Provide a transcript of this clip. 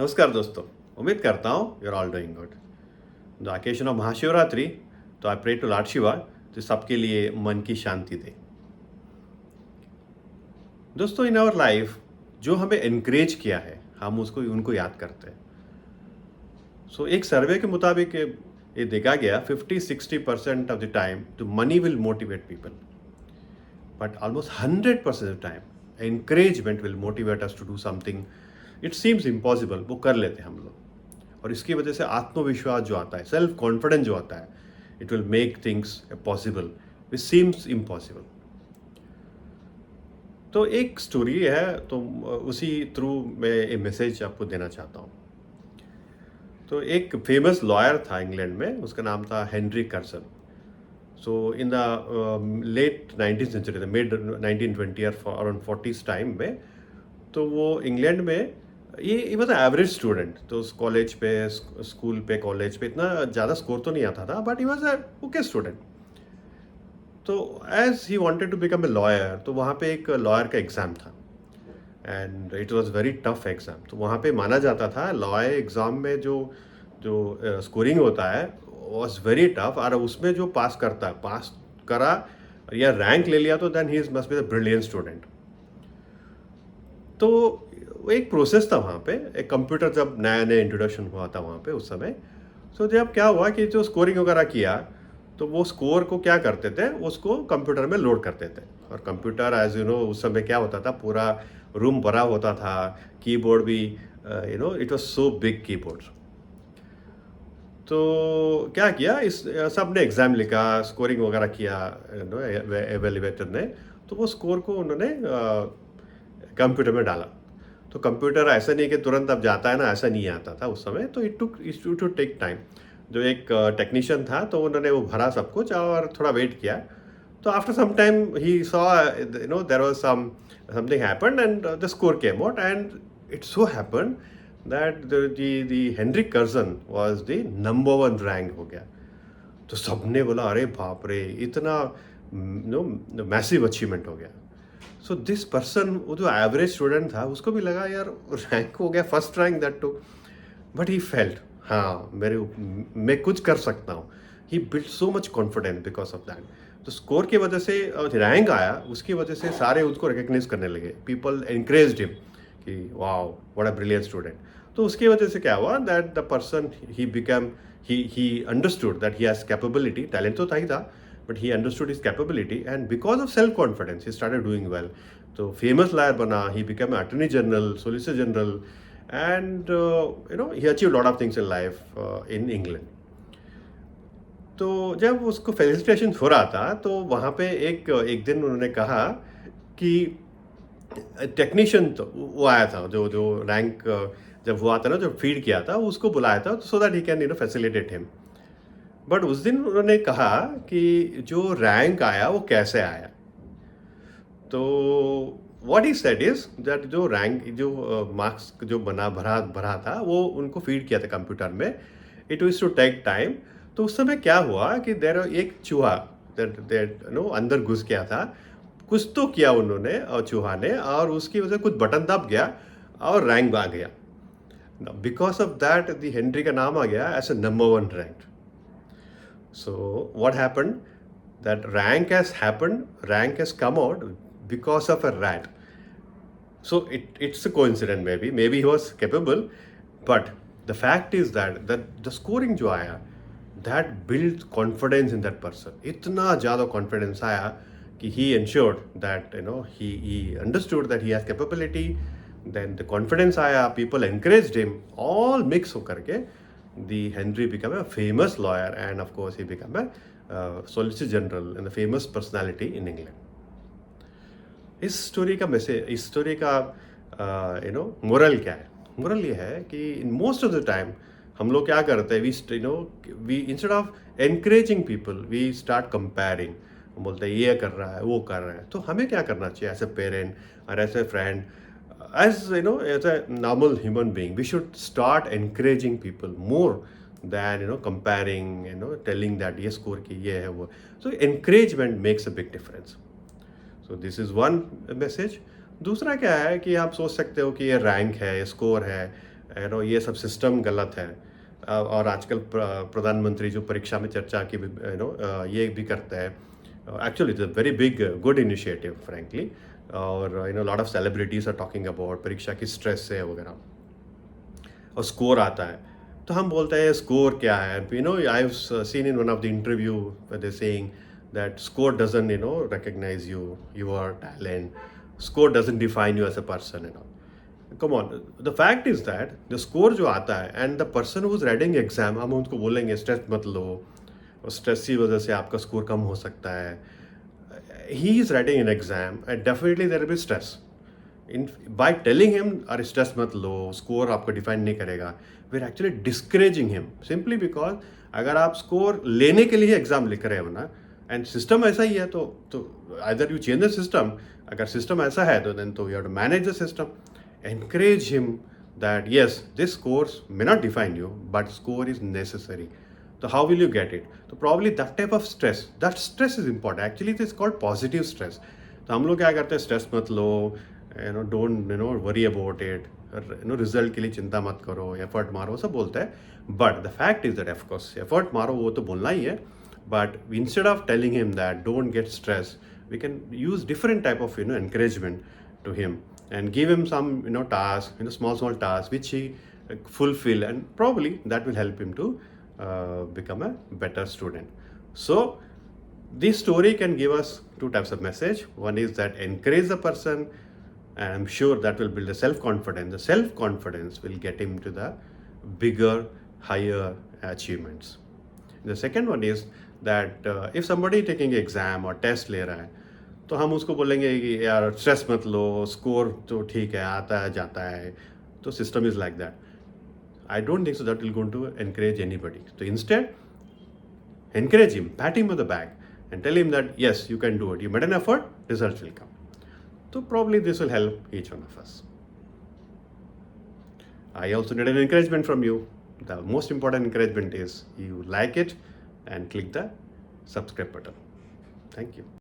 नमस्कार दोस्तों, उम्मीद करता हूँ you're all doing good. The occasion of Mahashivratri, तो I pray to Lord Shiva जो सबके लिए मन की शांति दे। दोस्तों, इन आवर लाइफ जो हमें एनकरेज किया है, हम उसको उनको याद करते हैं। सो एक सर्वे के मुताबिक ये देखा गया 50-60% of the time the money will motivate people, but almost 100% of time encouragement will motivate us to do something it seems impossible, वो कर लेते हैं हम लोग। और इसकी वजह से आत्मविश्वास जो आता है, सेल्फ कॉन्फिडेंस जो आता है, it will make things possible which seems impossible. तो एक स्टोरी है, तो उसी थ्रू मैं ये मैसेज आपको देना चाहता हूँ। तो एक फेमस लॉयर था इंग्लैंड में, उसका नाम था Henry Curson. So in the late 19th century, mid 1920 और अराउंड 40s टाइम में, तो वो इंग्लैंड में ये वॉज एवरेज स्टूडेंट। तो कॉलेज पे, स्कूल पे, कॉलेज पे इतना ज़्यादा स्कोर तो नहीं आता था, but he was okay student. तो as he wanted to become a lawyer, तो वहाँ पे एक लॉयर का एग्ज़ाम था and it was very tough exam. तो वहाँ पे माना जाता था लॉयर एग्ज़ाम में जो जो स्कोरिंग होता है वाज वेरी टफ, और उसमें जो पास करा या रैंक ले लिया, तो then he must be the brilliant student. तो वो एक प्रोसेस था वहाँ पे, एक कंप्यूटर जब नया नया इंट्रोडक्शन हुआ था वहाँ पे उस समय। सो जब क्या हुआ कि जो स्कोरिंग वगैरह किया, तो वो स्कोर को क्या करते थे, उसको कंप्यूटर में लोड करते थे। और कंप्यूटर एज यू नो उस समय क्या होता था, पूरा रूम भरा होता था, कीबोर्ड भी it was so big keyboard. तो क्या किया, इस सब ने एग्ज़ाम लिखा, स्कोरिंग वगैरह किया एवेल्युएटर ने। तो वो स्कोर को उन्होंने कंप्यूटर में डाला। तो कंप्यूटर ऐसा नहीं कि तुरंत अब जाता है ना, ऐसा नहीं आता था उस समय। तो इट टू टेक टाइम। जो एक टेक्नीशियन था, तो उन्होंने वो भरा सब कुछ और थोड़ा वेट किया। तो after some time he saw there was something happened and the score came out, and it so happened that the Henry Curson was the number 1 rank हो गया। तो सबने बोला अरे बाप रे, इतना मैसिव अचीवमेंट हो गया। सो दिस पर्सन, वो जो एवरेज स्टूडेंट था, उसको भी लगा यार रैंक हो गया, first rank that too. But he felt, हाँ मैं कुछ कर सकता हूँ। He build so much confidence because of that. तो स्कोर की वजह से रैंक आया, उसकी वजह से सारे उसको रिकग्नाइज करने लगे। पीपल एनकरेज्ड हिम कि wow what a brilliant student. तो उसकी वजह से क्या हुआ, that the person he become he understood that he has capability. Talent तो था ही था, but he understood his capability, and because of self confidence he started doing well. तो फेमस लॉयर बना, he become attorney general, solicitor general, and he achieved a lot of things in life in England. तो जब उसको felicitation हो रहा था, तो वहाँ पे एक एक दिन उन्होंने कहा कि टेक्नीशियन, तो वो आया था जो जो रैंक जब हुआ था ना, जो फीड किया था, उसको बुलाया था so that he can facilitate him. But उस दिन उन्होंने कहा कि जो रैंक आया वो कैसे आया। तो what he said is that जो रैंक, जो मार्क्स जो भरा भरा था, वो उनको फीड किया था कंप्यूटर में। It used to take time. तो उस समय क्या हुआ कि देर एक चूहा अंदर घुस गया था। कुछ तो किया उन्होंने और चूहा ने, और उसकी वजह से कुछ बटन दब गया और रैंक आ गया। Because of that the Henry का नाम आ गया as a number 1 rank. So what happened? That rank has happened, rank has come out because of a rat. So it's a coincidence maybe he was capable, but the fact is that the scoring जो आया, that built confidence in that person. इतना ज़्यादा confidence आया कि he ensured that he understood that he has capability. Then the confidence आया, people encouraged him, all mix होकर के the Henry became a famous lawyer, and of course he became a solicitor general and a famous personality in England. इस story का message, इस story का moral क्या है? Moral ये है कि in most of the time हम लोग क्या करते हैं, we instead of encouraging people we start comparing. हम बोलते हैं ये कर रहा है, वो कर रहा है। तो हमें क्या करना चाहिए एज ए पेरेंट और as a friend, as a normal human being, we should start encouraging people more than comparing, telling that ये score की ये है वो। So encouragement makes a big difference. So this is one message. दूसरा क्या है कि आप सोच सकते हो कि ये रैंक है, ये स्कोर है, ये सब सिस्टम गलत है। और आजकल प्रधानमंत्री जो परीक्षा में चर्चा की ये भी करते हैं। Actually it's a very big good initiative frankly. और lot of celebrities are talking about परीक्षा की स्ट्रेस से वगैरह, और स्कोर आता है तो हम बोलते हैं स्कोर क्या है। I have seen in one of the interview they saying that score doesn't recognize your talent. Score doesn't define you as a person. Come on, the fact is that the score जो आता है and the person who's writing exam, हम उनको बोलेंगे stress मत लो, और stress की वजह से आपका स्कोर कम हो सकता है। he is writing an exam and definitely there will be stress. By telling him अरे स्ट्रेस मत लो, स्कोर आपको डिफाइन नहीं करेगा, we are actually discouraging him simply because अगर आप स्कोर लेने के लिए एग्जाम लिख रहे हो ना, एंड सिस्टम ऐसा ही है तो either you change the system. अगर सिस्टम ऐसा है तो देन तो you have to manage the system, encourage him that yes, this course may not define you, but score is necessary. So how will you get it? So probably that type of stress, that stress is important. Actually it is called positive stress. तो हम लोग क्या करते हैं, stress मत लो, don't worry about it, result के लिए चिंता मत करो, एफर्ट मारो, सब बोलते हैं। But the fact is that of course effort मारो वो तो बोलना ही है, but instead of telling him that don't get stress, we can use different type of encouragement to him and give him some tasks, small tasks which he fulfill, and probably that will help him to become a better student. So this story can give us two types of message. One is that encourage the person, and I'm sure that will build the self-confidence. The self-confidence will get him to the bigger, higher achievements. The second one is that if somebody taking exam or test ले रहा है, तो हम उसको बोलेंगे कि यार stress मत लो, स्कोर तो ठीक है, आता है जाता है, तो system is like that. I don't think so that will going to encourage anybody. तो instead encourage him, pat him on the back, and tell him that yes, you can do it, you made an effort, results will come. So probably this will help each one of us. I also need an encouragement from you. The most important encouragement is you like it and click the subscribe button. Thank you.